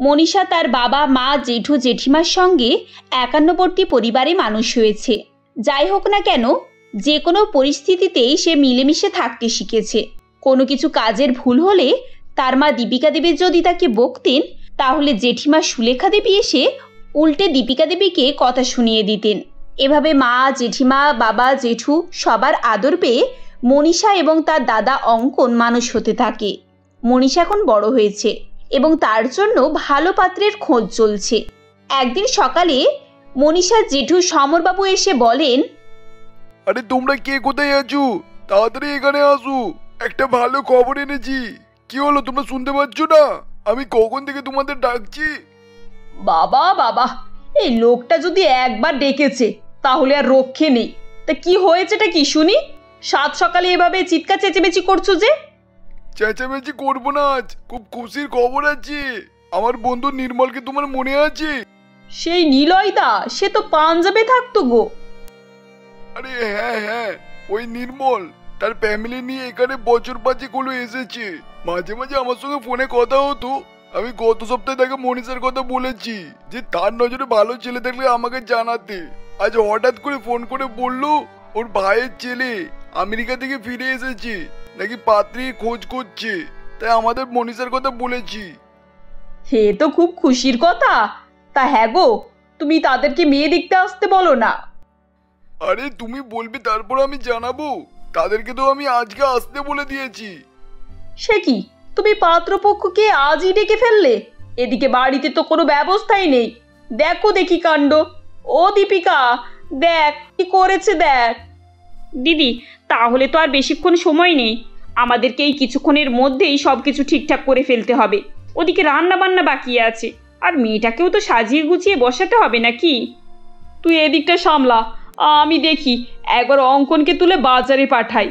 মনীষা তার বাবা মা জেঠু জেঠিমার সঙ্গে একান্নবর্তী পরিবারে মানুষ হয়েছে। যাই হোক না কেন, যে কোনো পরিস্থিতিতেই সে মিলেমিশে থাকতে শিখেছে। কোনো কিছু কাজের ভুল হলে তার মা দীপিকা দেবী যদি তাকে বকতেন, তাহলে জেঠিমা সুলেখা দেবী এসে উল্টে দীপিকা দেবীকে কথা শুনিয়ে দিতেন। এভাবে মা জেঠিমা বাবা জেঠু সবার আদর পেয়ে মনীষা এবং তার দাদা অঙ্কন মানুষ হতে থাকে। মনীষা এখন বড় হয়েছে এবং তার জন্য ভালো পাত্রের খোঁজ চলছে। একদিন সকালে মনীষার জেঠু সমরবাবু এসে বলেন, আরে তোমরা কে কোথায় আছো? তাড়াতাড়ি এখানে আসো, একটা ভালো খবর এনেছি। কি হলো, তোমরা শুনতে পাচ্ছ না? আমি কখন থেকে তোমাদের ডাকছি। বাবা বাবা, এই লোকটা যদি একবার ডেকেছে তাহলে আর রক্ষে নেই। তা কি হয়েছেটা কি শুনি? সাত সকালে এভাবে চিৎকার চেঁচেমেচি করছো যে? চেঁচামেচি করবো না, আজ খুব খুশির খবর আছে। আমার বন্ধু নির্মলকে তোমার মনে আছে? সেই নিলয়দা, সে তো পাঞ্জাবে থাকতো গো। আরে হ্যাঁ হ্যাঁ, ওই নির্মল তার ফ্যামিলি নিয়ে এখানে বছর 5 হলো এসেছে। মাঝে মাঝে আমার সঙ্গে ফোনে কথা হতো। আমি গত সপ্তাহে তাকে মনীষার কথা বলেছি যে তার নজরে ভালো ছেলে থাকলে আমাকে জানাতে। আজ হঠাৎ করে ফোন করে বললো ওর ভাইয়ের ছেলে আমেরিকা থেকে ফিরে এসেছে, নাকি পাত্রীর খোঁজ করছে। তাই আমাদের মনীষার কথা বলেছি। হে তো খুব খুশির কথা। তা হ্যাঁ গো, তুমি তাদেরকে মেয়ে দেখতে আসতে বলো না। আরে তুমি বলবে তারপর আমি জানাবো। তাদেরকে তো আমি আজকে আসতে বলে দিয়েছি। সে কি, তুমি পাত্রপক্ষকে আজই ডেকে ফেললে? এদিকে বাড়িতে তো কোনো ব্যবস্থাই নেই। দেখো দেখি কাণ্ড। ও দীপিকা, দেখ কি করেছে দেখ। দিদি, তাহলে তো আর বেশিক্ষণ সময় নেই। আমাদেরকে এই কিছুক্ষণের মধ্যেই সব কিছু ঠিকঠাক করে ফেলতে হবে। ওদিকে রান্না বান্না বাকি আছে, আর মেয়েটাকেও তো সাজিয়ে গুছিয়ে বসাতে হবে নাকি? তুই এদিকটা সামলা, আমি দেখি একবার অঙ্কনকে তুলে বাজারে পাঠাই।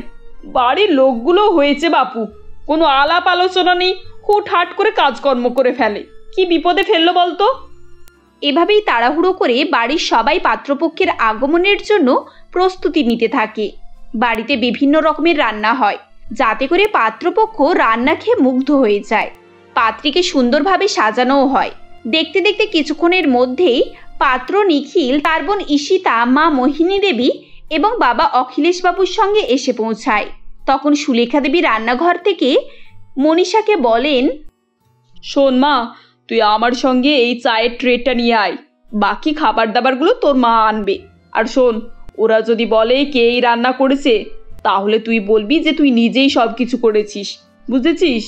বাড়ির লোকগুলো হয়েছে বাপু, কোনো আলাপ আলোচনা নেই, হুটহাট করে কাজকর্ম করে ফেলে। কি বিপদে ফেললো বলতো? এভাবেই তাড়াহুড়ো করে বাড়ির সবাই পাত্রপক্ষের আগমনের জন্য প্রস্তুতি নিতে থাকে। বাড়িতে বিভিন্ন রকমের রান্না হয়, যাতে করে পাত্রপক্ষ রান্না খেয়ে মুগ্ধ হয়ে যায়। পাত্রীকে সুন্দরভাবে সাজানোও হয়। দেখতে দেখতে কিছুক্ষণের মধ্যেই পাত্র নিখিল, তার বোন ঈশিতা, মা মোহিনী দেবী এবং বাবা অখিলেশ বাবুর সঙ্গে এসে পৌঁছায়। তখন সুলেখা দেবী রান্নাঘর থেকে মনীষাকে বলেন, শোন মা, তুই আমার সঙ্গে এই চায়ের ট্রেটা নিয়ে আয়। বাকি খাবার দাবারগুলো তোর মা আনবে। আর শোন, ওরা যদি বলে কে এই রান্না করেছে, তাহলে তুই বলবি যে তুই নিজেই সব কিছু করেছিস, বুঝেছিস?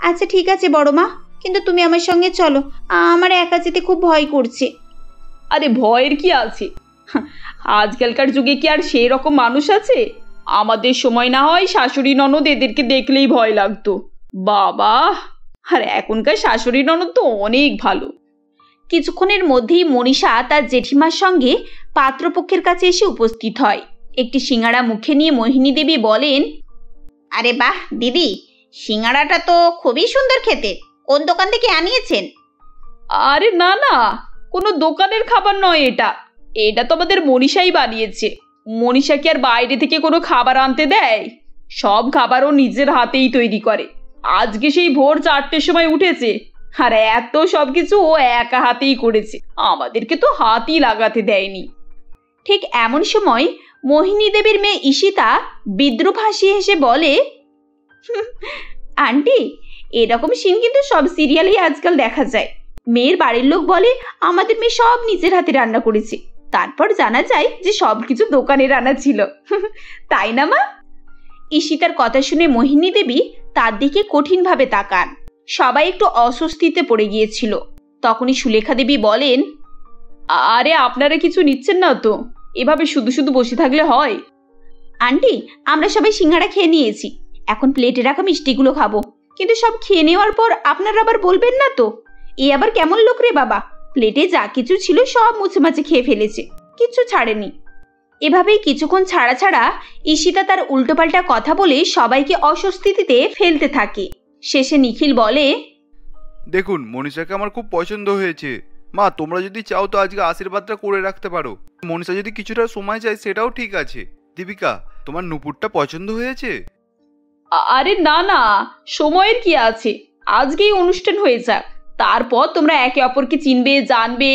আচ্ছা ঠিক আছে বড় মা, কিন্তু তুমি আমার সঙ্গে চলো, আমার একা যেতে খুব ভয় করছে। আরে ভয়ের কি আছে? আজকালকার যুগে কি আর সেই রকম মানুষ আছে? আমাদের সময় না হয় শাশুড়ি ননদ এদেরকে দেখলেই ভয় লাগতো। বাবা, আর এখনকার শাশুড়ি ননদ তো অনেক ভালো। কিছুক্ষণের মধ্যেই মনীষা তার জেঠিমার সঙ্গে পাত্রপক্ষের কাছে এসে উপস্থিত হয়। একটি সিঙ্গাড়া মুখে নিয়ে মোহিনী দেবী বলেন, আরে বাহ দিদি, সিঙ্গাড়াটা তো খুবই সুন্দর খেতে। কোন দোকান থেকে আনিয়েছেন? আরে না না, কোনো দোকানের খাবার নয় এটা। এটা তো আমাদের মনীষাই বানিয়েছে। মনীষা কি আর বাইরে থেকে কোনো খাবার আনতে দেয়? সব খাবার ও নিজের হাতেই তৈরি করে। আজকে সেই ভোর 4টের সময় উঠেছে, আর এত সব কিছু ও একা হাতেই করেছে। আমাদেরকে তো হাতই লাগাতে দেয়নি। ঠিক এমন সময় মোহিনী দেবীর মেয়ে ঈশিতা বিদ্রুপ হাসি হেসে বলে, আন্টি, এরকম সিন কিন্তু সব সিরিয়ালেই আজকাল দেখা যায়। মেয়ের বাড়ির লোক বলে আমাদের মেয়ে সব নিজের হাতে রান্না করেছে, তারপর জানা যায় যে সবকিছু দোকানে রান্না ছিল। তাই না মা? ঈশিতার কথা শুনে মোহিনী দেবী তার দিকে কঠিনভাবে তাকান। সবাই একটু অস্বস্তিতে পড়ে গিয়েছিল। তখনই সুলেখা দেবী বলেন, আরে আপনারা কিছু নিচ্ছেন না তো? এভাবে শুধু শুধু বসে থাকলে হয়? আন্টি, আমরা সবাই সিঙ্গাড়া খেয়ে নিয়েছি, এখন প্লেটে রাখা মিষ্টিগুলো খাবো। কিন্তু সব খেয়ে নেওয়ার পর আপনারা আবার বলবেন না তো? এ আবার কেমন লোক রে বাবা, প্লেটে যা কিছু ছিল সব মুছে মাছে খেয়ে ফেলেছে, কিচ্ছু ছাড়েনি। এভাবেই কিছুক্ষণ ছাড়া ছাড়া ঈশিতা তার উল্টোপাল্টা কথা বলে সবাইকে অস্বস্তিতে ফেলতে থাকে। শেষে নিখিল বলে, দেখুন, মনীষাকে আমার খুব পছন্দ হয়েছে। মা, তোমরা যদি চাও তো আজকে আশীর্বাদটা করে রাখতে পারো। মনীষা যদি কিছুটা সময় চায় সেটাও ঠিক আছে। দীপিকা, তোমার নুপুরটা পছন্দ হয়েছে? আরে না না, সময়ের কি আছে, আজকেই অনুষ্ঠান হয়ে যাক। তারপর তোমরা একে অপরকে চিনবে, জানবে,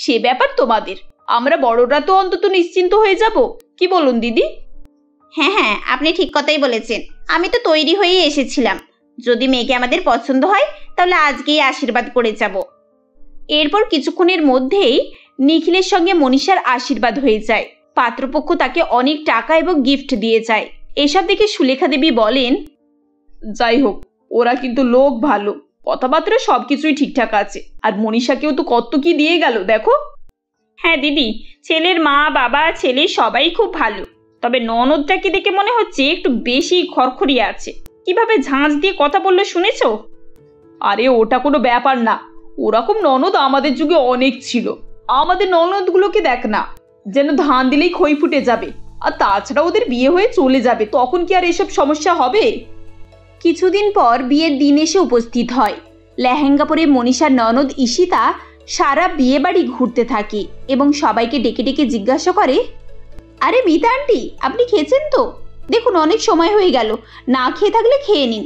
সে ব্যাপার তোমাদের। আমরা বড়রা তো অন্তত নিশ্চিন্ত হয়ে যাব। কি বলুন দিদি? হ্যাঁ হ্যাঁ, আপনি ঠিক কথাই বলেছেন। আমি তো তৈরি হয়েই এসেছিলাম। যদি মেয়েকে আমাদের পছন্দ হয় তাহলে আজকেই আশীর্বাদ করে যাব। এরপর কিছুক্ষণের মধ্যেই নিখিলের সঙ্গে মনীষার আশীর্বাদ হয়ে যায়। পাত্রপক্ষ তাকে অনেক টাকা এবং গিফট দিয়ে যায়। এসব দেখে সুলেখা দেবী বলেন, যাই হোক, ওরা কিন্তু লোক ভালো, কথাবার্তা সবকিছুই ঠিকঠাক আছে। আর মনীষাকেও তো কত কি দিয়ে গেল দেখো। হ্যাঁ দিদি, ছেলের মা বাবা ছেলে সবাই খুব ভালো। তবে ননদটাকে দেখে মনে হচ্ছে একটু বেশি খড়খড়িয়ে আছে। কিভাবে ঝাঁঝ দিয়ে কথা বললো শুনেছো? আরে ওটা কোনো ব্যাপার না, ওরকম ননদ আমাদের যুগে অনেক ছিল। আমাদের ননদগুলোকে দেখ না, যেন ধান দিলেই খই ফুটে যাবে। আর তাছাড়া ওদের বিয়ে হয়ে চলে যাবে, তখন কি আর এসব সমস্যা হবে? কিছুদিন পর বিয়ের দিন এসে উপস্থিত হয়। লেহেঙ্গা পরে মনীষার ননদ ঈশিতা সারা বিয়ে বাড়ি ঘুরতে থাকে এবং সবাইকে ডেকে ডেকে জিজ্ঞাসা করে, আরে মিতা আন্টি, আপনি খেয়েছেন তো? দেখুন অনেক সময় হয়ে গেল, না খেয়ে থাকলে খেয়ে নিন।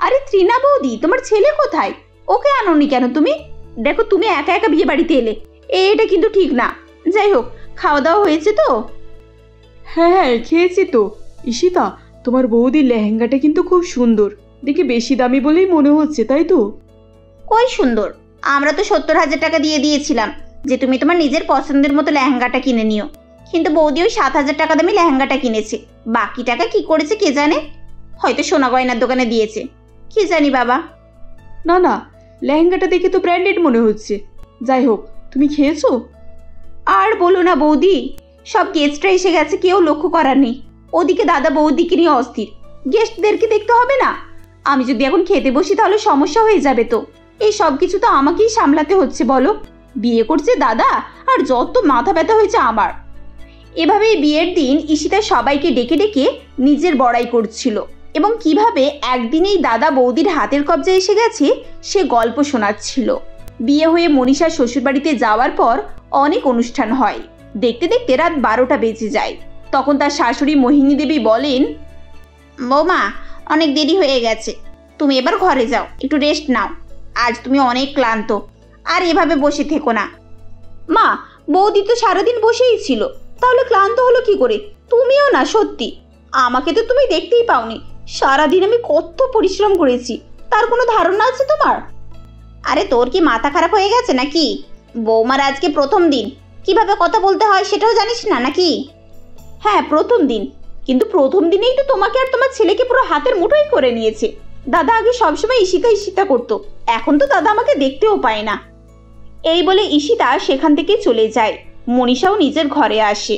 আরে ত্রিনা বৌদি, তোমার ছেলে কোথায়? ওকে আনোনি কেন তুমি? দেখো তুমি একা একা বিয়ে বাড়িতে এলে, এটা কিন্তু ঠিক না। যাই হোক, খাওয়া দাওয়া হয়েছে তো? হ্যাঁ হ্যাঁ, খেয়েছি তো। ঈশিতা, তোমার বৌদির লেহেঙ্গাটা কিন্তু খুব সুন্দর, দেখে বেশি দামি বলেই মনে হচ্ছে, তাই তো? কই সুন্দর, আমরা তো 70,000 টাকা দিয়ে দিয়েছিলাম যে তুমি তোমার নিজের পছন্দের মতো লেহেঙ্গাটা কিনে নিও। কিন্তু বৌদি ওই 7,000 টাকা দামি লেহেঙ্গাটা কিনেছে। বাকি টাকা কি করেছে কে জানে, হয়তো সোনা গয়নার দোকানে দিয়েছে, কি জানি বাবা। না না, লেহেঙ্গাটা দেখে তো ব্র্যান্ডেড মনে হচ্ছে। যাই হোক, তুমি খেয়েছো? আর বলো না বৌদি, সব গেস্টরা এসে গেছে, কেউ লক্ষ্য করার নেই। ওদিকে দাদা বৌদিকে নিয়ে অস্থির, গেস্টদেরকে দেখতে হবে না? আমি যদি এখন খেতে বসি তাহলে সমস্যা হয়ে যাবে তো। এই সব কিছু তো আমাকেই সামলাতে হচ্ছে বলো। বিয়ে করছে দাদা, আর যত মাথা ব্যথা হয়েছে আমার। এভাবেই বিয়ের দিন ঈশিতা সবাইকে ডেকে ডেকে নিজের বড়াই করছিল এবং কিভাবে একদিনেই দাদা বৌদির হাতের কবজায় এসে গেছে সে গল্প শোনাচ্ছিল। বিয়ে হয়ে মনীষা শ্বশুরবাড়িতে যাওয়ার পর অনেক অনুষ্ঠান হয়। দেখতে দেখতে রাত 12টা বেজে যায়। তখন তার শাশুড়ি মোহিনী দেবী বলেন, বৌমা, অনেক দেরি হয়ে গেছে, তুমি এবার ঘরে যাও, একটু রেস্ট নাও। আজ তুমি অনেক ক্লান্ত, আর এভাবে বসে থেকো না। মা, বৌদি তো সারাদিন বসেই ছিল, তাহলে ক্লান্ত হলো কি করে? তুমিও না, সত্যি আমাকে তো তুমি দেখতেই পাওনি। সারাদিন আমি কত পরিশ্রম করেছি, তার কোনো ধারণা আছে তোমার? আরে তোর কি মাথা খারাপ হয়ে গেছে নাকি? বৌমার আজকে প্রথম দিন, কিভাবে কথা বলতে হয় সেটাও জানিস না নাকি? হ্যাঁ প্রথম দিন, কিন্তু প্রথম দিনেই তো তোমাকে আর তোমার ছেলেকে পুরো হাতের মুঠোই করে নিয়েছে। দাদা আগে সবসময় ঈশিতা ঈশিতা করতো, এখন তো দাদা আমাকে দেখতেও পায় না। এই বলে ঈশিতা সেখান থেকে চলে যায়। মনীষাও নিজের ঘরে আসে।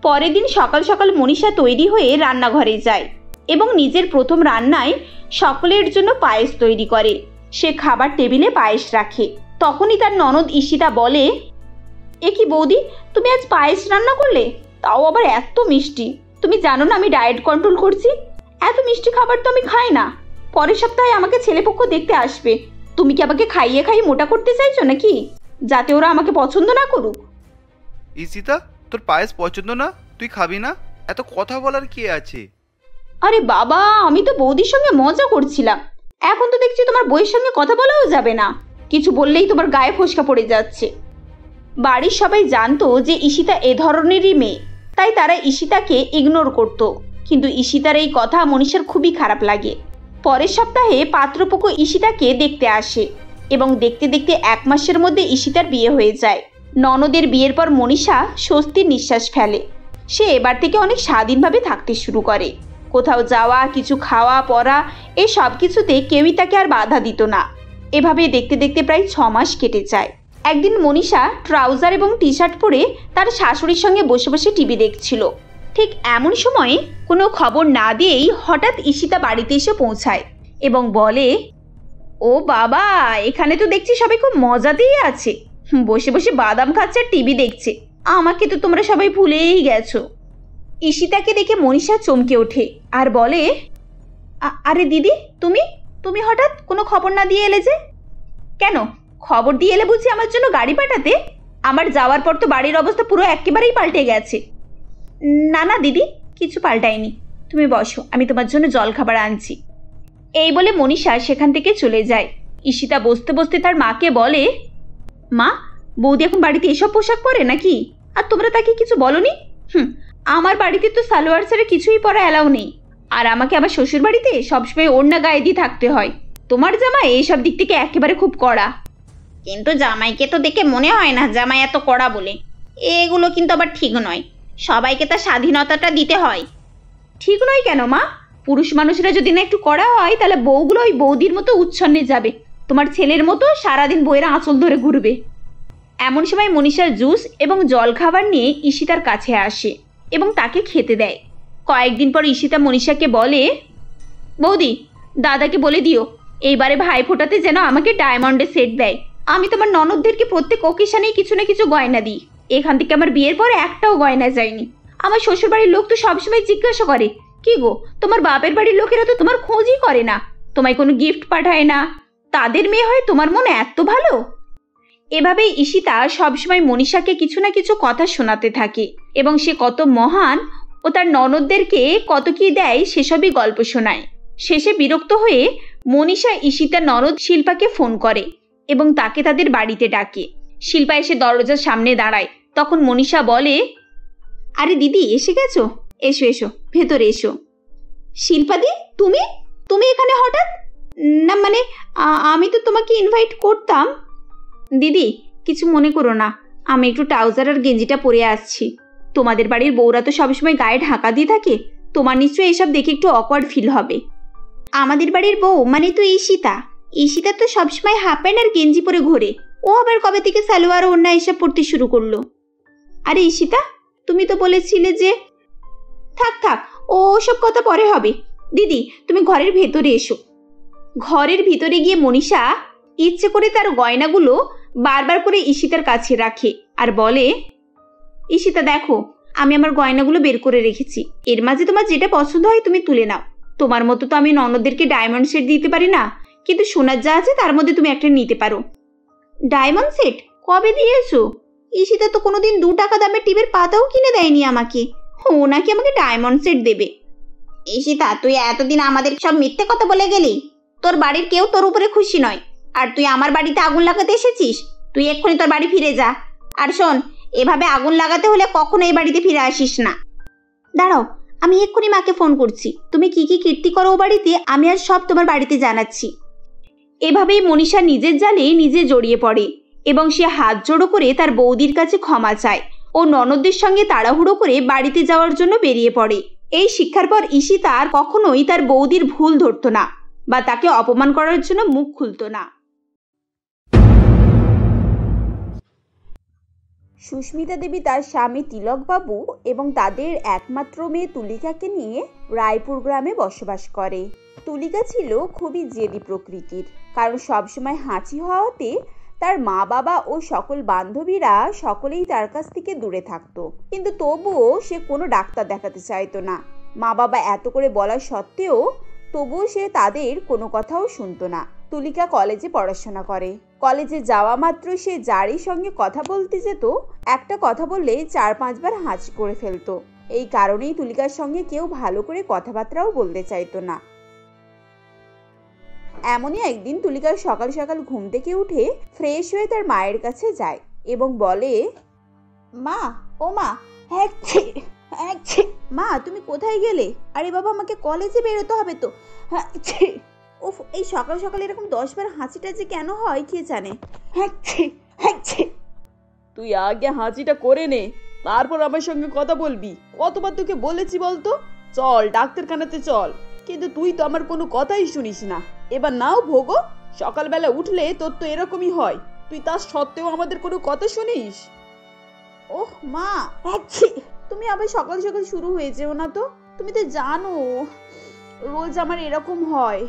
পরের দিন সকাল সকাল মনীষা তৈরি হয়ে রান্নাঘরে যায় এবং নিজের প্রথম রান্নায় সকলের জন্য পায়েস তৈরি করে। সে খাবার টেবিলে পায়েস রাখে। তখনই তার ননদ ঈশিতা বলে, এ কি বৌদি, তুমি আজ পায়েস রান্না করলে, তাও আবার এত মিষ্টি। তুমি জানো না আমি ডায়েট কন্ট্রোল করছি, এত মিষ্টি খাবার তো আমি খাই না। পরের সপ্তাহে আমাকে ছেলেপক্ষ দেখতে আসবে, তুমি কি আমাকে খাইয়ে খাইয়ে মোটা করতে চাইছো নাকি, যাতে ওরা আমাকে পছন্দ না করুক? ঈশিতা, তোর পায়েস পছন্দ না, তুই খাবি না? এত কথা বলার কি আছে? আরে বাবা, আমি তো বৌদির সঙ্গে মজা করছিলাম। এখন তো দেখছি তোমার বউয়ের সঙ্গে কথা বলাও যাবে না, কিছু বললেই তোমার গায়ে ফোসকা পড়ে যাচ্ছে। বাড়ির সবাই জানতো যে ঈশিতা এ ধরনেরই মেয়ে, তাই তারা ঈশিতাকে ইগনোর করত। কিন্তু ঈশিতার এই কথা মনীষার খুবই খারাপ লাগে। পরের সপ্তাহে পাত্রপক্ষ ঈশিতাকে দেখতে আসে এবং দেখতে দেখতে 1 মাসের মধ্যে ঈশিতার বিয়ে হয়ে যায়। ননদের বিয়ের পর মনীষা স্বস্তির নিঃশ্বাস ফেলে। সে এবার থেকে অনেক স্বাধীনভাবে থাকতে শুরু করে। কোথাও যাওয়া, কিছু খাওয়া, পড়া, এই সব কিছুতে কেউই তাকে আর বাধা দিত না। এভাবে দেখতে দেখতে প্রায় 6 মাস কেটে যায়। একদিন মনীষা ট্রাউজার এবং টি শার্ট পরে তার শাশুড়ির সঙ্গে বসে বসে টিভি দেখছিল। ঠিক এমন সময় কোনো খবর না দিয়েই হঠাৎ ঈশিতা বাড়িতে এসে পৌঁছায় এবং বলে, ও বাবা, এখানে তো দেখছি সবাই খুব মজাতেই আছে, বসে বসে বাদাম খাচ্ছে আর টিভি দেখছে। আমাকে তো তোমরা সবাই ভুলেই গেছো। ঈশিতাকে দেখে মনীষা চমকে ওঠে আর বলে, আরে দিদি, তুমি তুমি হঠাৎ কোনো খবর না দিয়ে এলে যে? কেন, খবর দিয়ে এলে বুঝি আমার জন্য গাড়ি পাঠাতে? আমার যাওয়ার পর তো বাড়ির অবস্থা পুরো একেবারেই পাল্টে গেছে। না না দিদি, কিছু পাল্টায়নি, তুমি বসো, আমি তোমার জন্য জল খাবার আনছি। এই বলে মনীষা সেখান থেকে চলে যায়। ঈশিতা বসতে বসতে তার মাকে বলে, মা, বৌদি এখন বাড়িতে এসব পোশাক পরে নাকি? আর তোমরা তাকে কিছু বলনি? আমার বাড়িতে তো সালোয়ার ছাড়া কিছুই পরা অ্যালাউ নেই, আর আমাকে আমার শ্বশুর বাড়িতে সবসময় ওড়না গায়ে দিয়ে থাকতে হয়। তোমার জামাই এইসব দিক থেকে একেবারে খুব কড়া। কিন্তু জামাইকে তো দেখে মনে হয় না জামাই এত কড়া বলে। এগুলো কিন্তু আবার ঠিক নয়, সবাইকে তার স্বাধীনতাটা দিতে হয়। ঠিক নয় কেন মা? পুরুষ মানুষরা যদি না একটু কড়া হয় তাহলে বউগুলো ওই বৌদির মতো উচ্ছন্নে যাবে, তোমার ছেলের মতো সারাদিন বইয়েরা আঁচল ধরে ঘুরবে। এমন সময় মনীষার জুস এবং জল খাবার নিয়ে ঈশিতার কাছে আসে এবং তাকে খেতে দেয়। কয়েকদিন পর ঈশিতা মনীষাকে বলে, বৌদি, দাদাকে বলে দিও এইবারে ভাই ফোটাতে যেন আমাকে ডায়মন্ডের সেট দেয়। আমি তোমার ননদদেরকে প্রত্যেক অকেশনেই কিছু না কিছু গয়না দিই। এখান থেকে আমার বিয়ের পর একটাও গয়না যায়নি। আমার শ্বশুরবাড়ির লোক তো সবসময় জিজ্ঞাসা করে, কি গো, তোমার বাপের বাড়ির লোকেরা তো তোমার খোঁজই করে না, তোমায় কোনো গিফট পাঠায় না। তাদের মেয়ে হয় তোমার মনে এত ভালো? এভাবেই ঈশিতা সবসময় মনীষাকে কিছু না কিছু কথা শোনাতে থাকে এবং সে কত মহান ও তার ননদদেরকে কত কি দেয় সেসবই গল্প শোনায়। শেষে বিরক্ত হয়ে মনীষা ঈশিতার ননদ শিল্পাকে ফোন করে এবং তাকে তাদের বাড়িতে ডাকে। শিল্পা এসে দরজার সামনে দাঁড়ায়। তখন মনীষা বলে, আরে দিদি, এসে গেছো? এসো এসো, ভেতরে এসো। শিল্পাদি, তুমি তুমি এখানে হঠাৎ? না মানে আমি তো তোমাকে ইনভাইট করতাম। দিদি, কিছু মনে করো না, আমি একটু ট্রাউজার আর গেঞ্জিটা পরে আসছি। তোমাদের বাড়ির বউরা তো সবসময় গায়ে ঢাকা দিয়ে থাকে, তোমার নিশ্চয়ই এসব দেখে একটু অকওয়ার্ড ফিল হবে। আমাদের বাড়ির বউ মানে তো ঈশিতা। ঈশিতা তো সবসময় হাফ প্যান্ট আর গেঞ্জি পরে ঘোরে, ও আবার কবে থেকে সালোয়ার ওড়না এসব পরতে শুরু করলো? আরে ঈশিতা, তুমি তো বলেছিলে যে... থাক থাক, ও সব কথা পরে হবে। দিদি, তুমি ঘরের ভেতরে এসো। ঘরের ভিতরে গিয়ে মনীষা ইচ্ছে করে তার গয়নাগুলো বারবার করে ঈশিতার কাছে রাখে আর বলে, ঈশিতা দেখো, আমি আমার গয়নাগুলো বের করে রেখেছি, এর মাঝে তোমার যেটা পছন্দ হয় তুমি তুলে নাও। তোমার মতো তো আমি ননদদেরকে ডায়মন্ড সেট দিতে পারি না, কিন্তু সোনার যা আছে তার মধ্যে তুমি একটা নিতে পারো। ডায়মন্ড সেট কবে দিয়েছো? ঈশিতা তো কোনোদিন 2 টাকা দামের টিপের পাতাও কিনে দেয়নি আমাকে, ও নাকি আমাকে ডায়মন্ড সেট দেবে। ঈশিতা, তুই এতদিন আমাদের সব মিথ্যে কথা বলে গেলি। তোর বাড়ির কেউ তোর উপরে খুশি নয়, আর তুই আমার বাড়িতে আগুন লাগাতে এসেছিস। তুই এক্ষুনি তোর বাড়ি ফিরে যা। আর শোন, এভাবে আগুন লাগাতে হলে কখনো এই বাড়িতে ফিরে আসিস না। দাঁড়াও, আমি এক্ষুনি মাকে ফোন করছি। তুমি কি কি কীর্তি করো ও বাড়িতে, আমি আর সব তোমার বাড়িতে জানাচ্ছি। এভাবেই মনীষা নিজের জালে নিজে জড়িয়ে পড়ে এবং সে হাত জোড়ো করে তার বৌদির কাছে ক্ষমা চায় ও ননদদের সঙ্গে তাড়াহুড়ো করে বাড়িতে যাওয়ার জন্য বেরিয়ে পড়ে। এই শিক্ষার পর ঈশিতা আর কখনোই তার বৌদির ভুল ধরত না বা তাকে অপমান করার জন্য মুখ খুলত না। সুস্মিতা দেবী তার স্বামী তিলকবাবু এবং তাদের একমাত্র মেয়ে তুলিকাকে নিয়ে রায়পুর গ্রামে বসবাস করে। তুলিকা ছিল খুবই জেদি প্রকৃতির, কারণ সবসময় হাঁচি হওয়াতে তার মা বাবা ও সকল বান্ধবীরা সকলেই তার কাছ থেকে দূরে থাকতো, কিন্তু তবুও সে কোনো ডাক্তার দেখাতে চাইতো না। মা বাবা এত করে বলা সত্ত্বেও তবুও সে তাদের কোনো কথাও শুনতো না। তুলিকা কলেজে পড়াশোনা করে। কলেজে যাওয়া মাত্র সে যারই সঙ্গে কথা বলতে যেত, একটা কথা বললে 4-5 বার হাঁচি করে ফেলতো। এই কারণেই তুলিকার সঙ্গে কেউ ভালো করে কথাবার্তাও বলতে চাইতো না। এমনই একদিন তুলিকা সকাল সকাল ঘুম থেকে উঠে ফ্রেশ হয়ে তার মায়ের কাছে যায় এবং বলে, মা, ও মা, মা তুমি কোথায় গেলে? আরে বাবা, আমাকে কলেজে বেরোতে হবে তো। উফ, এই সকাল সকাল এরকম 10 বার হাঁচিটা যে কেন হয় কে জানে। তুই আগে হাঁচিটা করে নে, তারপর আমার সঙ্গে কথা বলবি। কতবার তোকে বলেছি বলতো, চল ডাক্তারখানাতে চল, কিন্তু তুই তো আমার কোনো কথাই শুনিস না। এবার নাও ভোগো, সকালবেলা উঠলে তোর তো এরকমই হয়, তুই তার সত্ত্বেও আমাদের কোনো কথা শুনিস। ওহ মা, তুমি আবার সকাল সকাল শুরু হয়ে যেও না তো, তুমি তো জানো রোজ আমার এরকম হয়।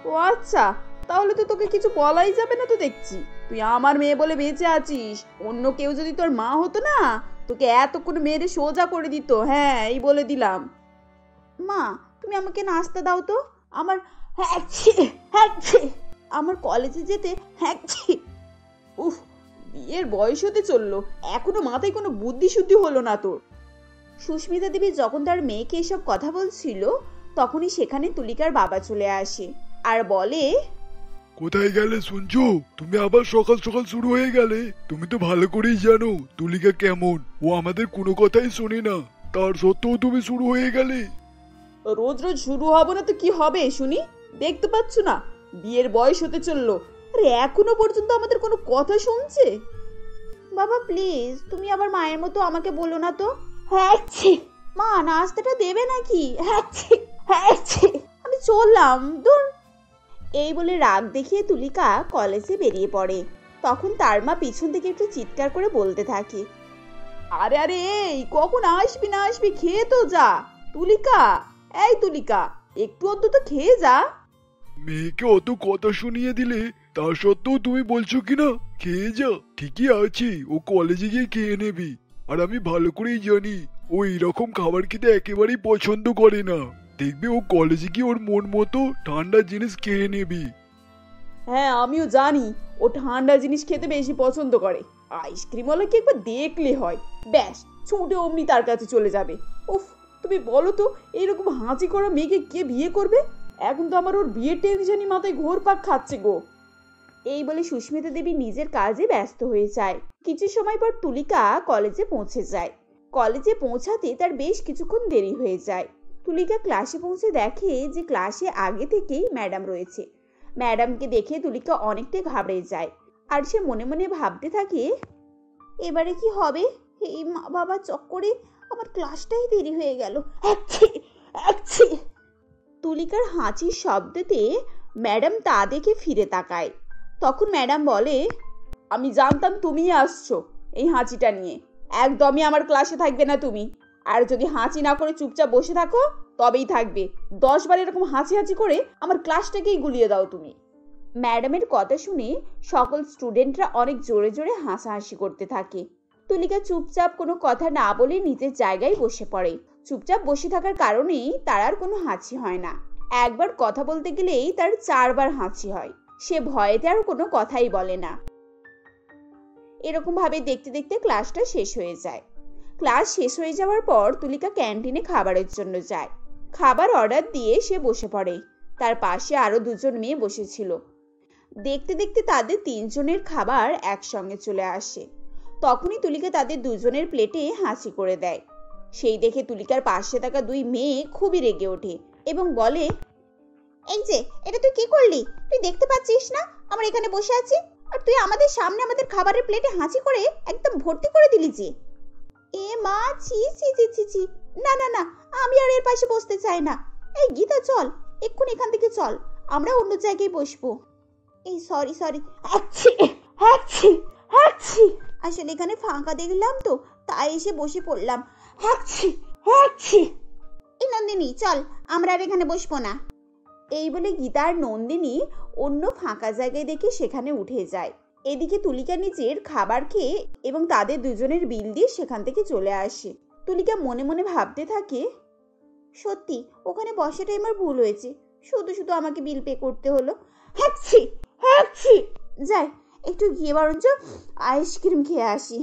ও আচ্ছা, তাহলে তো তোকে কিছু বলাই যাবে না তো দেখছি। তুই আমার মেয়ে বলে বেঁচে আছিস, অন্য কেউ যদি তোর মা হতো না, তোকে এতক্ষণ মেয়েরে সোজা করে দিত। হ্যাঁ, এই বলে দিলাম। মা, তুমি আমাকে নাস্তা দাও তো, আমার আমার কলেজে যেতে। উফ, বিয়ের বয়স হতে চললো, এখনো মাথায় কোনো বুদ্ধি শুদ্ধি হলো না তোর। সুস্মিতা দেবী যখন তার মেয়েকে এসব কথা বলছিল, তখনই সেখানে তুলিকার বাবা চলে আসে আর বলে, কোথায় গেলে শুনছো? তুমি আবার সকাল সকাল শুরু হয়ে গেলে। তুমি তো ভালো করেই জানো তুলিকা কেমন, ও আমাদের কোনো কথাই শোনে না, তার সত্ত্বেও তুমি শুরু হয়ে গেলে। রোজ রোজ শুরু হবো না তো কি হবে শুনি? দেখতে পাচ্ছ না বিয়ের বয়স হতে চললো, আরে এখনো পর্যন্ত আমাদের কোনো কথা শুনছে? বাবা প্লিজ তুমি আবার মায়ের মতো আমাকে বলো না তো। হ্যাঁ মা, নাস্তাটা দেবে নাকি? হ্যাঁ আমি চললাম, দূর। এই বলে রাগ দেখিয়ে তুলিকা কলেজে বেরিয়ে পড়ে। তখন তার মা পিছন থেকে একটু চিৎকার করে বলতে থাকে, আরে আরে এই কখন আসবি না আসবি, খেয়ে তো যা। তুলিকা, এই তুলিকা, একটু অন্তত খেয়ে যা। মেয়েকে অত কথা শুনিয়ে দিলে, তা সত্ত্বেও তুমি বলছো কিনা খেয়ে যা। ঠিকই আছে, ও কলেজে গিয়ে খেয়ে নেবি। আর আমি ভালো করেই জানি ও এইরকম খাবার খেতে একেবারেই পছন্দ করে না। দেখবে ও কলেজে গিয়ে ওর মন মতো ঠান্ডা জিনিস খেয়ে নেবি। হ্যাঁ আমিও জানি ও ঠান্ডা জিনিস খেতে বেশি পছন্দ করে। আইসক্রিমওয়ালাকে একবার দেখলে হয়, ব্যাস ছুটে অমনি তার কাছে চলে যাবে। উফ, তুমি বলো তো এইরকম হাঁচি করা মেয়েকে কে বিয়ে করবে? এখন তো আমার ওর বিয়ের টেনশনই মাথায় ঘোরপাক খাচ্ছে গো। এই বলে সুস্মিতা দেবী নিজের কাজে ব্যস্ত হয়ে যায়। কিছু সময় পর তুলিকা কলেজে পৌঁছে যায়। কলেজে পৌঁছাতে তার বেশ কিছুক্ষণ দেরি হয়ে যায়। তুলিকা ক্লাসে পৌঁছে দেখে যে ক্লাসে আগে থেকেই ম্যাডাম রয়েছে। ম্যাডামকে দেখে তুলিকা অনেকটাই ঘাবড়ে যায়। আর সে মনে মনে ভাবতে থাকে, এবারে কি হবে? এই মা বাবা চক্করে আমার ক্লাসটাই দেরি হয়ে গেল। তুলিকার হাঁচির শব্দতে ম্যাডাম তা দেখে ফিরে তাকায়। তখন ম্যাডাম বলে, আমি জানতাম তুমিই আসছো এই হাঁচিটা নিয়ে। একদমই আমার ক্লাসে থাকবে না তুমি। আর যদি হাঁচি না করে চুপচাপ বসে থাকো তবেই থাকবে। 10 বার এরকম হাঁচি হাঁচি করে আমার ক্লাসটাকেই গুলিয়ে দাও তুমি। ম্যাডামের কথা শুনে সকল স্টুডেন্টরা অনেক জোরে জোরে হাসাহাসি করতে থাকে। তুলিকা চুপচাপ কোনো কথা না বলে নিজের জায়গায় বসে পড়ে। চুপচাপ বসে থাকার কারণেই তার আর কোনো হাঁচি হয় না। একবার কথা বলতে গেলেই তার 4 বার হাঁচি হয়। সে ভয়েতে আর কোনো কথাই বলে না। এরকম ভাবে দেখতে দেখতে ক্লাসটা শেষ হয়ে যায়। ক্লাস শেষ হয়ে যাওয়ার পর তুলিকা ক্যান্টিনে খাবারের জন্য যায়। খাবার অর্ডার দিয়ে সে বসে পড়ে। তার পাশে আরো 2জন মেয়ে বসেছিল। দেখতে দেখতে তাদের 3 জনের খাবার একসঙ্গে চলে আসে। তখনই তুলিকা তাদের 2 জনের প্লেটে হাঁচি করে দেয়। সেই দেখে তুলিকার পাশে থাকা 2 মেয়ে খুবই রেগে ওঠে এবং বলে, এই যে এটা তুই কি করলি? তুই দেখতে পাচ্ছিস না আমরা এখানে বসে আছি, আর তুই আমাদের সামনে আমাদের খাবারের প্লেটে হাঁচি করে একদম ভর্তি করে দিলি যে। এ মা, ছি ছি ছি ছি ছি, না না না, আমি আর এর পাশে বসতে চাই না। এই গীতা, চল এক্ষুনি এখান থেকে চল, আমরা অন্য জায়গায় বসবো। এই সরি, আসলে এখানে ফাঁকা দেখলাম তো, তাই এসে বসে পড়লাম। এই নন্দিনী, চল আমরা আর এখানে বসবো না। এই বলে গীতা আর নন্দিনী অন্য ফাঁকা জায়গায় দেখে সেখানে উঠে যায়। এদিকে তুলিকা নিজের খাবার খেয়ে এবং তাদের 2 জনের বিল দিয়ে সেখান থেকে চলে আসে। তুলিকা মনে মনে ভাবতে থাকে, সত্যি ওখানে বসাটাই আমার ভুল হয়েছে, শুধু শুধু আমাকে বিল পে করতে হলো। যাই, একটু গিয়ে বরঞ্চ আইসক্রিম খেয়ে আসি।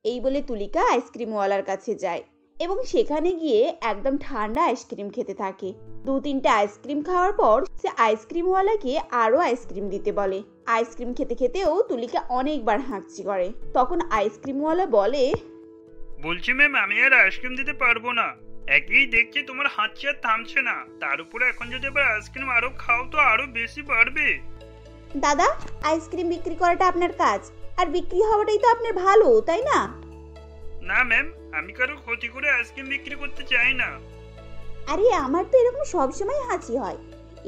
এই বলে তুলিকা আইসক্রিমওয়ালার কাছে যায় এবং সেখানে গিয়ে একদম ঠান্ডা আইসক্রিম খেতে থাকে। 2-3টে আইসক্রিম খাওয়ার পর সে আইসক্রিমওয়ালাকে আরো আইসক্রিম দিতে বলে। আইসক্রিম খেতে খেতেও তুলিকা অনেকবার হাঁচি করে। তখন আইসক্রিমওয়ালা বলে, বলছি ম্যাম, আমি আর আইসক্রিম দিতে পারবো না। একই দেখছি তোমার হাঁচি আর থামছে না, তার উপরে এখন যদি আবার আইসক্রিম আরো খাও তো আরো বেশি বাড়বে। দাদা, আইসক্রিম বিক্রি করাটা আপনার কাজ, আর বিক্রি হওয়াটাই তো আপনার ভালো, তাই না? না ম্যাম, আমি কারো ক্ষতি করে আইসক্রিম বিক্রি করতে চাই না। আরে আমার তো এরকম সবসময় হাঁচি হয়,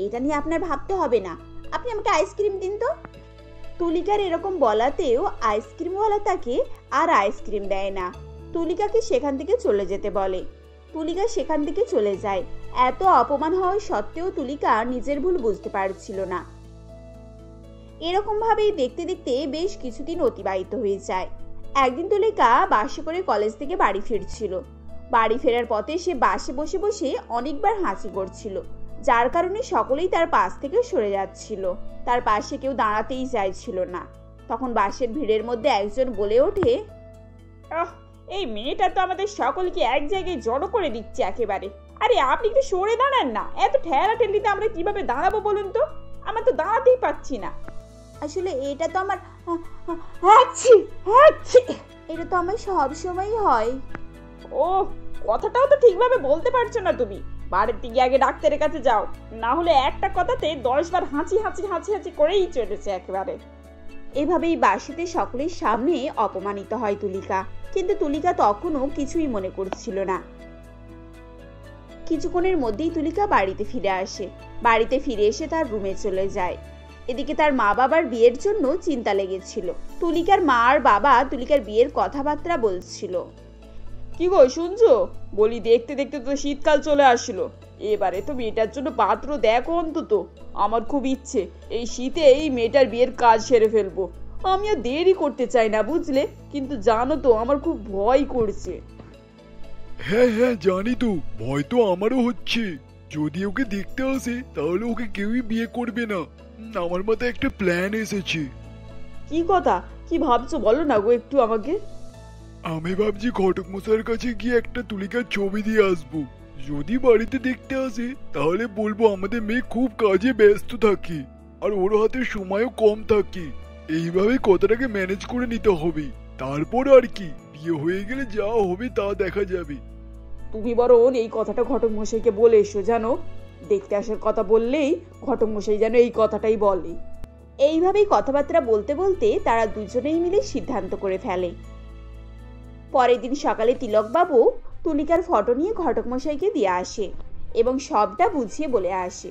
এটা নিয়ে আপনার ভাবতে হবে না। আপনি আমাকে আইসক্রিম দিন তো। তুলিকার এরকম বলাতেও আইসক্রিমওয়ালা তাকে আর আইসক্রিম দেয় না। তুলিকাকে সেখান থেকে চলে যেতে বলে। তুলিকা সেখান থেকে চলে যায়। এত অপমান হওয়া সত্ত্বেও তুলিকা নিজের ভুল বুঝতে পারছিল না। এরকম ভাবেই দেখতে দেখতে বেশ কিছুদিন অতিবাহিত হয়ে যায়। একদিন তুলিকা বাসে করে কলেজ থেকে বাড়ি ফিরছিল। বাড়ি ফেরার পথে সে বাসে বসে বসে অনেকবার হাঁচি করছিল, যার কারণে সকলেই তার পাশ থেকে সরে যাচ্ছিল। তার পাশে কেউ দাঁড়াতেই চাইছিল না। তখন বাসের ভিড়ের মধ্যে একজন বলে ওঠে, এই মেয়েটা তো আমাদের সকলকে এক জায়গায় জড়ো করে দিচ্ছে একেবারে। আরে আপনি একটু সরে দাঁড়ান না, এত ঠেলা ঠেলিতে আমরা কিভাবে দাঁড়াবো বলুন তো? আমার তো দাঁড়াতেই পাচ্ছি না। আসলে এটা তো আমার হাঁচি হাঁচি, এটা তো আমার সব সময় হয়। ও, কথাটাও তো ঠিকভাবে বলতে পারছো না তুমি। বাড়ির দিকে আগে ডাক্তারের কাছে যাও, না হলে একটা কথাতে 10 বার হাঁচি হাঁচি হাঁচি হাঁচি করেই চলেছে একেবারে। এভাবেই বাসিতে সকলের সামনে অপমানিত হয় তুলিকা, কিন্তু তুলিকা তখনও কিছুই মনে করছিল না। কিছুক্ষণের মধ্যেই তুলিকা বাড়িতে ফিরে আসে। বাড়িতে ফিরে এসে তার রুমে চলে যায়। এদিকে তার মা বাবার বিয়ের জন্য চিন্তা লেগেছিল। তুলিকার মা আর বাবা তুলিকার বিয়ের কথাবার্তা বলছিল। কি গো শুনছো? বলি দেখতে দেখতে তো শীতকাল চলে আসলো, এবারে তো মেয়েটার জন্য পাত্র দেখো অন্তত। আমার খুব ইচ্ছে এই শীতে এই মেয়েটার বিয়ের কাজ সেরে ফেলবো। আমি আর দেরি করতে চাই না বুঝলে, কিন্তু জানো তো আমার খুব ভয় করছে। হ্যাঁ হ্যাঁ জানি তো, ভয় তো আমারও হচ্ছে। যদি ওকে দেখতে আসে তাহলে ওকে কেউই বিয়ে করবে না। আমার মাথায় একটা প্ল্যান এসেছে। কি কথা, কি ভাবছো বলো না গো একটু আমাকে। আমি ভাবছি ঘটক মশাইয়ের কাছে গিয়ে একটা তুলিকার ছবি দিয়ে আসবো। যদি বাড়িতে দেখতে আসে তাহলে বলবো আমাদের মেয়ে খুব কাজে ব্যস্ত থাকে আর ওর হাতে সময়ও কম থাকে। এইভাবে কথাটাকে ম্যানেজ করে নিতে হবে। তারপর আর কি, বিয়ে হয়ে গেলে যা হবে তা দেখা যাবে। তুমি বরং এই কথাটা ঘটক মশাইকে বলে এসো, জানো দেখতে আসার কথা বললেই ঘটক মশাই যেন এই কথাটাই বলে। এইভাবেই কথাবার্তা বলতে বলতে তারা দুজনেই মিলে সিদ্ধান্ত করে ফেলে। পরের দিন সকালে তিলকবাবু তুলিকার ফটো নিয়ে ঘটক মশাইকে দিয়ে আসে এবং সবটা বুঝিয়ে বলে আসে।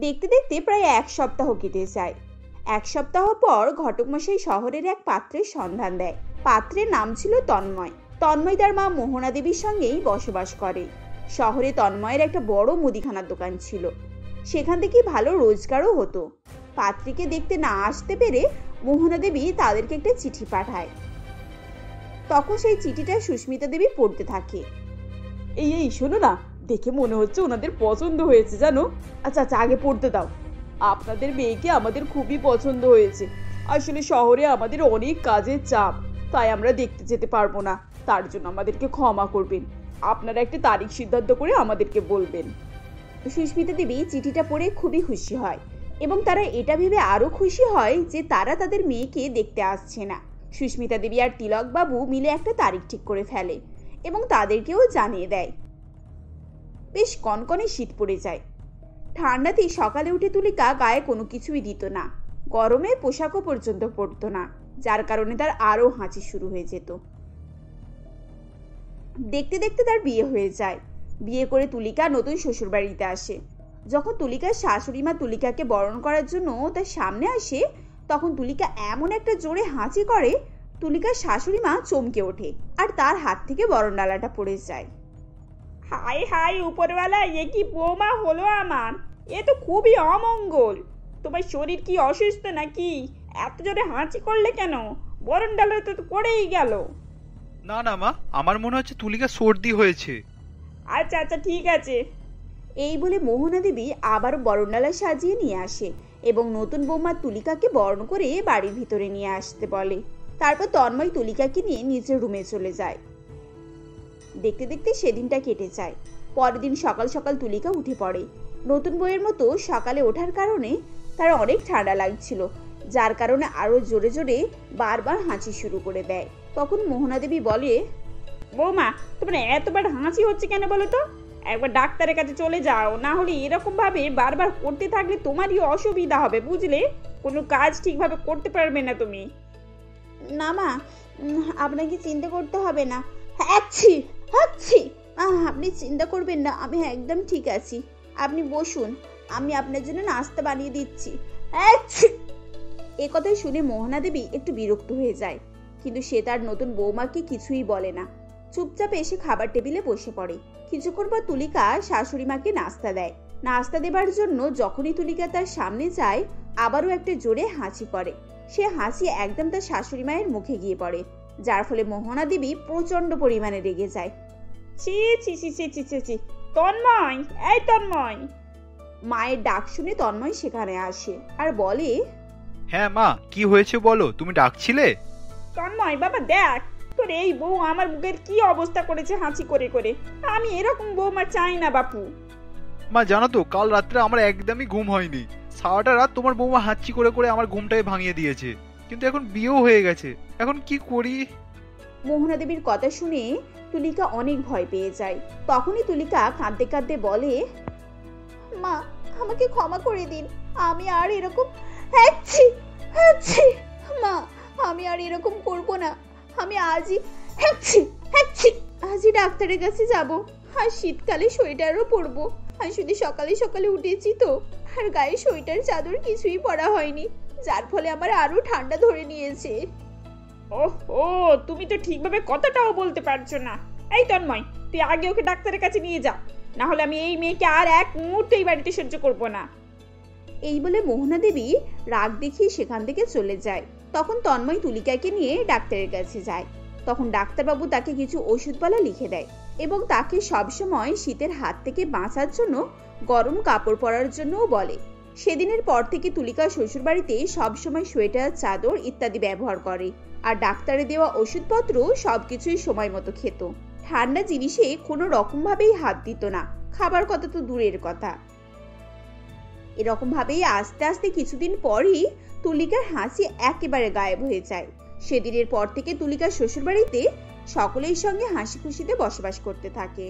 দেখতে দেখতে প্রায় 1 সপ্তাহ কেটে যায়। 1 সপ্তাহ পর ঘটক মশাই শহরের এক পাত্রের সন্ধান দেয়। পাত্রের নাম ছিল তন্ময়। তন্ময় তার মা মোহনা দেবীর সঙ্গেই বসবাস করে। শহরে তন্ময়ের একটা বড় মুদিখানার দোকান ছিল, সেখান থেকে ভালো রোজগারও হতো। পাত্রীকে দেখতে না আসতে পেরে মোহনা দেবী তাদেরকে একটা চিঠি পাঠায়। তখন সেই চিঠিটা সুস্মিতা দেবী পড়তে থাকে। এই শোনো না, দেখে মনে হচ্ছে ওনাদের পছন্দ হয়েছে জানো। আচ্ছা আচ্ছা আগে পড়তে দাও। আপনাদের মেয়েকে আমাদের খুবই পছন্দ হয়েছে। আসলে শহরে আমাদের অনেক কাজের চাপ, তাই আমরা দেখতে যেতে পারবো না। তার জন্য আমাদেরকে ক্ষমা করবেন। আপনারা একটা তারিখ সিদ্ধান্ত করে আমাদেরকে বলবেন। সুস্মিতা দেবী চিঠিটা পড়ে খুবই খুশি হয় এবং তারা এটা ভেবে আরো খুশি হয় যে তারা তাদের মেয়েকে দেখতে আসছে না। সুস্মিতা দেবী আর তিলকবাবু মিলে একটা তারিখ ঠিক করে ফেলে এবং তাদেরকেও জানিয়ে দেয়। বেশ কনকনে শীত পড়ে যায়। ঠান্ডাতে সকালে উঠে তুলিকা গায়ে কোনো কিছুই দিত না, গরমে পোশাকও পর্যন্ত পরতো না, যার কারণে তার আরো হাঁচি শুরু হয়ে যেত। দেখতে দেখতে তার বিয়ে হয়ে যায়। বিয়ে করে তুলিকা নতুন শ্বশুর বাড়িতে আসে। যখন তুলিকার শাশুড়ি মা তুলিকাকে বরণ করার জন্য তার সামনে আসে, তখন তুলিকা এমন একটা জোরে হাঁচি করে তুলিকার শাশুড়ি মা চমকে ওঠে আর তার হাত থেকে বরণডালাটা পড়ে যায়। হাই হাই উপরওয়ালা, এ কি বৌমা হলো আমার! এ তো খুবই অমঙ্গল। তোমার শরীর কি অসুস্থ নাকি? এত জোরে হাঁচি করলে কেন? বরণ ডালা তো পড়েই গেল। না না মা, আমার মনে হচ্ছে তুলিকা সর্দি হয়েছে। আচ্ছা আচ্ছা ঠিক আছে। এই বলে মোহনা দেবী আবার বরণডালা সাজিয়ে নিয়ে আসে এবং নতুন বৌমা তুলিকাকে বরণ করে বাড়ির ভিতরে নিয়ে আসতে বলে। তারপর তন্ময় তুলিকাকে নিয়ে নিজের রুমে চলে যায়। দেখতে দেখতে সেদিনটা কেটে যায়। পরের দিন সকাল সকাল তুলিকা উঠে পড়ে। নতুন বইয়ের মতো সকালে ওঠার কারণে তার অনেক ঠান্ডা লাগছিল, যার কারণে আরো জোরে জোরে বারবার হাঁচি শুরু করে দেয়। তখন মোহনা দেবী বলে, বৌমা তোমার এতবার হাঁচি হচ্ছে কেন বলো তো? একবার ডাক্তারের কাছে চলে যাও, না হলে এরকম ভাবে বারবার করতে থাকলে তোমারই অসুবিধা হবে বুঝলে। কোনো কাজ ঠিকভাবে করতে পারবে না তুমি। না মা, আপনাকে চিন্তা করতে হবে না। হাঁচি হাঁচি, আপনি চিন্তা করবেন না, আমি একদম ঠিক আছি। আপনি বসুন, আমি আপনার জন্য নাস্তা বানিয়ে দিচ্ছি। এ কথা শুনে মোহনা দেবী একটু বিরক্ত হয়ে যায়, কিন্তু সে তার নতুন বৌমাকে কিছুই বলে না। চুপচাপ এসে খাবার টেবিলে বসে পড়ে। কিছুক্ষণ পর তুলিকা শাশুড়ি মাকে নাস্তা দেয়। নাস্তা দেবার জন্য যখনই তুলিকা তার সামনে যায়, আবারও একটা জোরে হাঁচি করে। সে হাসি একদম তার শাশুড়ি মায়ের মুখে গিয়ে পড়ে, যার ফলে মোহনা দেবী প্রচন্ড পরিমাণে রেগে যায়। ছি ছি ছি ছি ছি ছি ছি, তন্ময়, এই তন্ময়! মায়ের ডাক শুনে তন্ময় সেখানে আসে আর বলে, হ্যাঁ মা, কি হয়েছে বলো, তুমি ডাকছিলে? তন্ময় বাবা দেখ, তোর এই বউ আমার মুখের কি অবস্থা করেছে হাঁচি করে করে। আমি এরকম বৌমা চাই না বাপু। মা জানো তো কাল রাত্রে আমার একদমই ঘুম হয়নি। সারাটা রাত তোমার বৌমা হাঁচি করে করে আমার ঘুমটাই ভাঙিয়ে দিয়েছে। কিন্তু এখন বিয়েও হয়ে গেছে, এখন কি করি? মোহনা দেবীর কথা শুনে তুলিকা অনেক ভয় পেয়ে যায়। তখনই তুলিকা কাঁদতে কাঁদতে বলে, মা আমাকে ক্ষমা করে দিন, আমি আর এরকম মা আমি আর এরকম করব না। আমি আজই ডাক্তারের কাছে যাব, আর শীতকালে সোয়েটারও পরবো। আর শুধু সকালে সকালে উঠেছি তো, আর গায়ে সোয়েটার চাদর কিছুই পরা হয়নি, যার ফলে আমার আরো ঠান্ডা ধরে নিয়েছে। ও তুমি তো ঠিকভাবে কথাটাও বলতে পারছো না। এই তন্ময়, তুই আগে ওকে ডাক্তারের কাছে নিয়ে যা, না হলে আমি এই মেয়েকে আর এক মুহূর্ত এই বাড়িতে সহ্য করব না। এই বলে মোহনা দেবী রাগ দেখিয়ে সেখান থেকে চলে যায়। তখন তন্ময় তুলিকাকে নিয়ে ডাক্তারের কাছে যায়। তখন ডাক্তারবাবু তাকে কিছু ওষুধপালা লিখে দেয় এবং তাকে সবসময় শীতের হাত থেকে বাঁচার জন্য গরম কাপড় পরার জন্যও বলে। সেদিনের পর থেকে তুলিকা শ্বশুরবাড়িতে সবসময় সোয়েটার, চাদর ইত্যাদি ব্যবহার করে, আর ডাক্তারে দেওয়া ওষুধপত্র সবকিছুই সময় মতো খেত। ঠান্ডা জিনিসে কোনো রকম ভাবেই হাত দিত না, খাবার কথা তো দূরের কথা। এরকম ভাবেই আস্তে আস্তে কিছুদিন পরই তুলিকার হাসি একেবারে গায়েব হয়ে যায়। সেদিনের পর থেকে তুলিকার শ্বশুরবাড়িতে সকলের সঙ্গে হাসি খুশিতে বসবাস করতে থাকে।